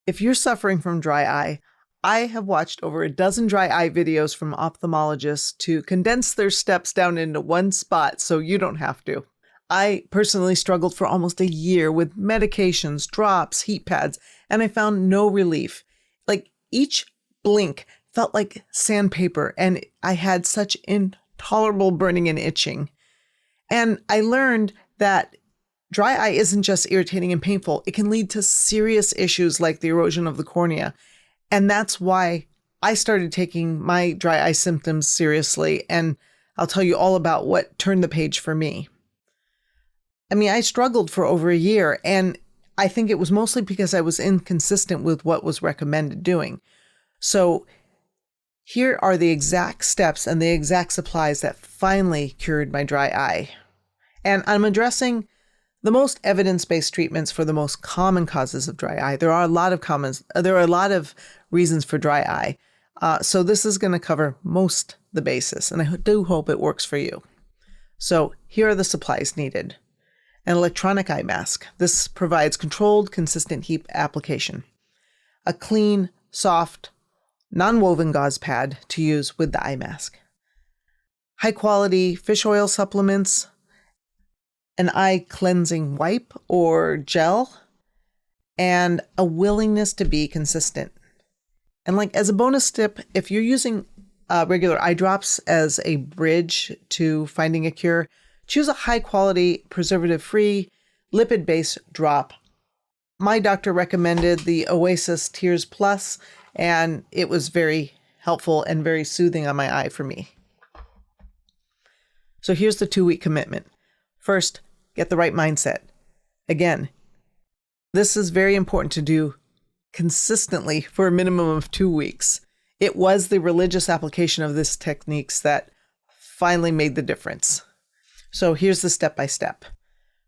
If you're suffering from dry eye, I have watched over a dozen dry eye videos from ophthalmologists to condense their steps down into one spot so you don't have to. I personally struggled for almost a year with medications, drops, heat pads, and I found no relief. Like each blink felt like sandpaper, and I had such intolerable burning and itching. And I learned that dry eye isn't just irritating and painful. It can lead to serious issues like the erosion of the cornea. And that's why I started taking my dry eye symptoms seriously. And I'll tell you all about what turned the page for me. I mean, I struggled for over a year, and I think it was mostly because I was inconsistent with what was recommended doing. So here are the exact steps and the exact supplies that finally cured my dry eye. And I'm addressing the most evidence-based treatments for the most common causes of dry eye. There are a lot of reasons for dry eye. So this is going to cover most the basis, and I do hope it works for you. So here are the supplies needed. An electronic eye mask. This provides controlled, consistent heat application. A clean, soft, non-woven gauze pad to use with the eye mask. High-quality fish oil supplements, an eye cleansing wipe or gel, and a willingness to be consistent. And like as a bonus tip, if you're using regular eye drops as a bridge to finding a cure, choose a high-quality, preservative-free, lipid-based drop. My doctor recommended the Oasis Tears Plus, and it was very helpful and very soothing on my eye for me. So here's the 2-week commitment. First, get the right mindset. Again, this is very important to do consistently for a minimum of 2 weeks. It was the religious application of these techniques that finally made the difference. So here's the step-by-step.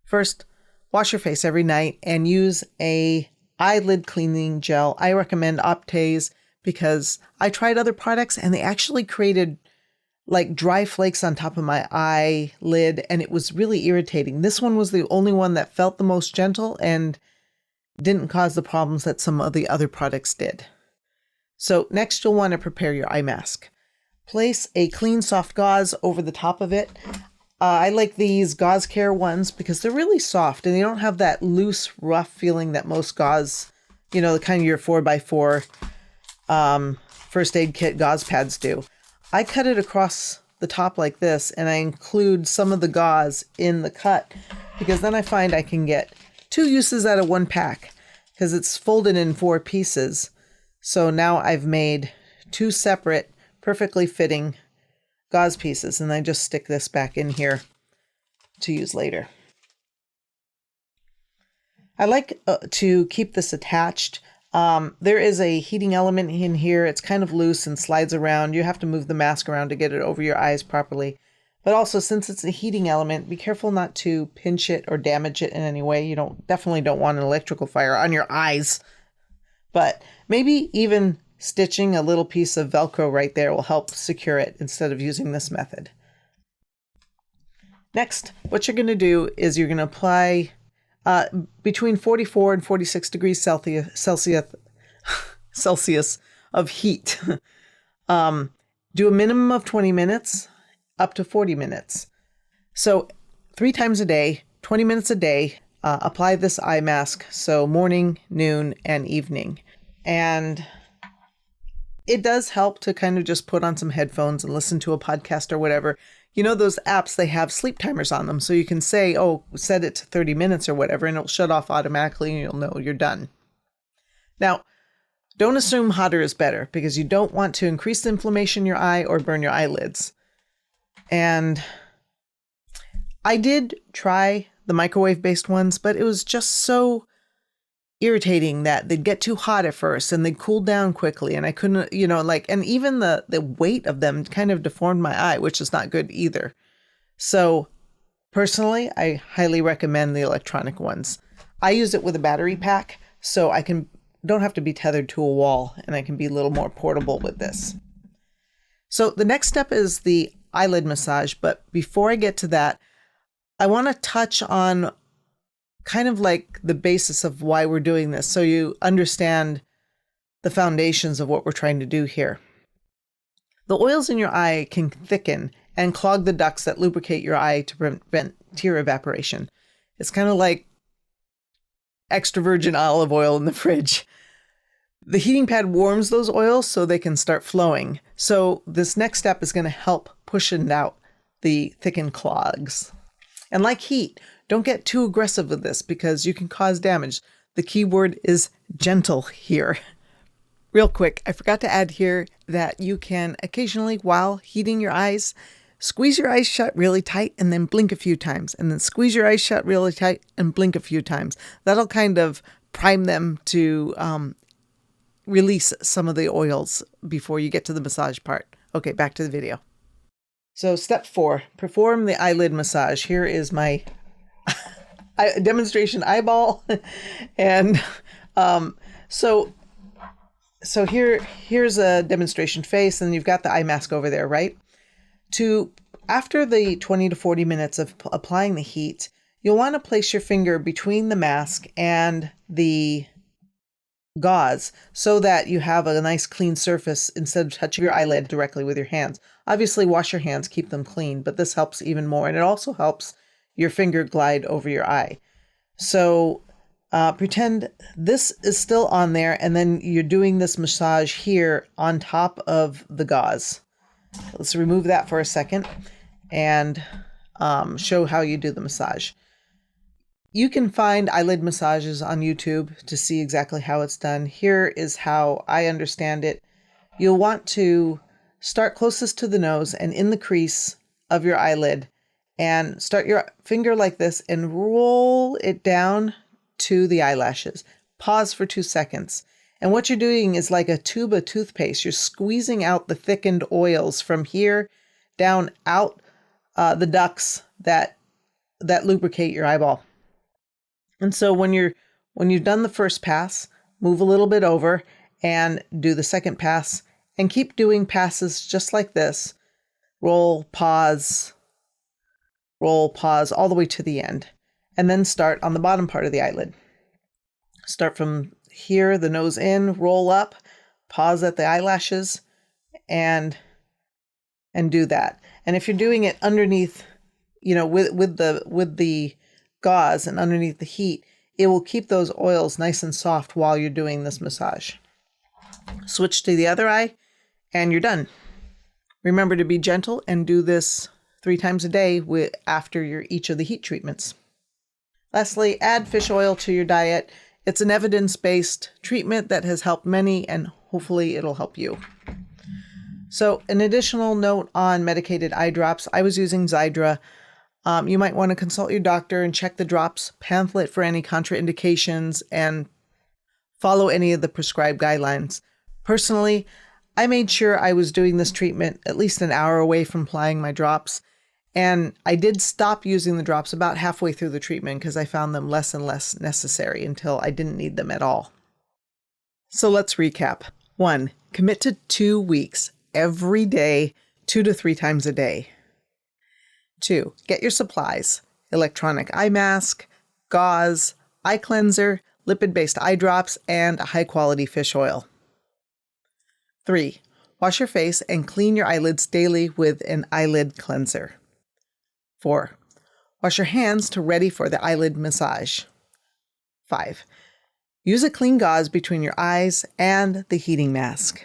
First, wash your face every night and use a eyelid cleaning gel. I recommend Optase because I tried other products and they actually created like dry flakes on top of my eyelid, and it was really irritating. This one was the only one that felt the most gentle and didn't cause the problems that some of the other products did. So next, you'll want to prepare your eye mask. Place a clean, soft gauze over the top of it. I like these Gauze Care ones because they're really soft and they don't have that loose, rough feeling that most gauze, the kind of your 4x4 first aid kit gauze pads do. I cut it across the top like this, and I include some of the gauze in the cut because then I find I can get 2 uses out of 1 pack because it's folded in 4 pieces. So now I've made 2 separate, perfectly fitting gauze pieces, and I just stick this back in here to use later. I like to keep this attached. There is a heating element in here. It's kind of loose and slides around. You have to move the mask around to get it over your eyes properly. But also, since it's a heating element, be careful not to pinch it or damage it in any way. You definitely don't want an electrical fire on your eyes. But maybe even stitching a little piece of Velcro right there will help secure it instead of using this method. Next, what you're going to do is you're going to apply between 44 and 46 degrees Celsius of heat. Do a minimum of 20 minutes up to 40 minutes. So 3 times a day, 20 minutes a day, apply this eye mask. So morning, noon, and evening. And it does help to kind of just put on some headphones and listen to a podcast or whatever. Those apps, they have sleep timers on them. So you can say, set it to 30 minutes or whatever, and it'll shut off automatically and you'll know you're done. Now, don't assume hotter is better because you don't want to increase the inflammation in your eye or burn your eyelids. And I did try the microwave-based ones, but it was just so irritating that they'd get too hot at first and they'd cool down quickly, and I couldn't, and even the weight of them kind of deformed my eye, which is not good either. So personally, I highly recommend the electronic ones. I use it with a battery pack, so I don't have to be tethered to a wall, and I can be a little more portable with this. So the next step is the eyelid massage, but before I get to that, I want to touch on kind of like the basis of why we're doing this, so you understand the foundations of what we're trying to do here. The oils in your eye can thicken and clog the ducts that lubricate your eye to prevent tear evaporation. It's kind of like extra virgin olive oil in the fridge. The heating pad warms those oils so they can start flowing. So this next step is going to help pushing out the thickened clogs. And like heat, don't get too aggressive with this because you can cause damage. The key word is gentle here. Real quick, I forgot to add here that you can occasionally, while heating your eyes, squeeze your eyes shut really tight and then blink a few times, and then squeeze your eyes shut really tight and blink a few times. That'll kind of prime them to release some of the oils before you get to the massage part. Okay, back to the video. So step 4, perform the eyelid massage. Here is my demonstration eyeball. And so here's a demonstration face, and you've got the eye mask over there, right? After the 20 to 40 minutes of applying the heat, you'll want to place your finger between the mask and the gauze so that you have a nice clean surface instead of touching your eyelid directly with your hands. Obviously, wash your hands, keep them clean, but this helps even more. And it also helps your finger glide over your eye. So pretend this is still on there, and then you're doing this massage here on top of the gauze. Let's remove that for a second and show how you do the massage. You can find eyelid massages on YouTube to see exactly how it's done. Here is how I understand it. You'll want to start closest to the nose and in the crease of your eyelid, and start your finger like this and roll it down to the eyelashes. Pause for 2 seconds. And what you're doing is like a tube of toothpaste. You're squeezing out the thickened oils from here down out the ducts that lubricate your eyeball. And so when you've done the first pass, move a little bit over and do the second pass, and keep doing passes just like this. Roll, pause, all the way to the end. And then start on the bottom part of the eyelid. Start from here, the nose in, roll up, pause at the eyelashes, and do that. And if you're doing it underneath, with the gauze and underneath the heat, it will keep those oils nice and soft while you're doing this massage. Switch to the other eye, and you're done. Remember to be gentle and do this 3 times a day after each of the heat treatments. Lastly, add fish oil to your diet. It's an evidence-based treatment that has helped many, and hopefully it'll help you. So an additional note on medicated eye drops. I was using Xiidra. You might want to consult your doctor and check the drops pamphlet for any contraindications and follow any of the prescribed guidelines. Personally, I made sure I was doing this treatment at least an hour away from applying my drops. And I did stop using the drops about halfway through the treatment because I found them less and less necessary until I didn't need them at all. So let's recap. 1, commit to 2 weeks every day, 2 to 3 times a day. 2, get your supplies: electronic eye mask, gauze, eye cleanser, lipid-based eye drops, and a high-quality fish oil. 3, wash your face and clean your eyelids daily with an eyelid cleanser. 4, wash your hands to ready for the eyelid massage. 5, use a clean gauze between your eyes and the heating mask.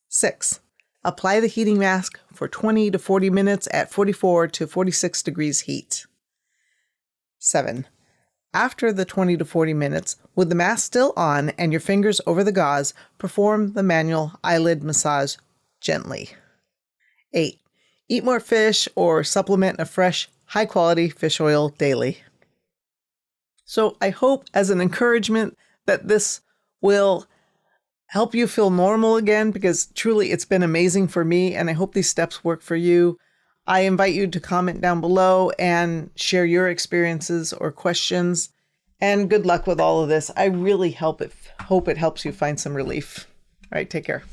6, apply the heating mask for 20 to 40 minutes at 44 to 46 degrees heat. 7, after the 20 to 40 minutes, with the mask still on and your fingers over the gauze, perform the manual eyelid massage gently. 8, eat more fish or supplement a fresh, high-quality fish oil daily. So I hope, as an encouragement, that this will help you feel normal again, because truly it's been amazing for me, and I hope these steps work for you. I invite you to comment down below and share your experiences or questions. And good luck with all of this. I really hope it helps you find some relief. All right, take care.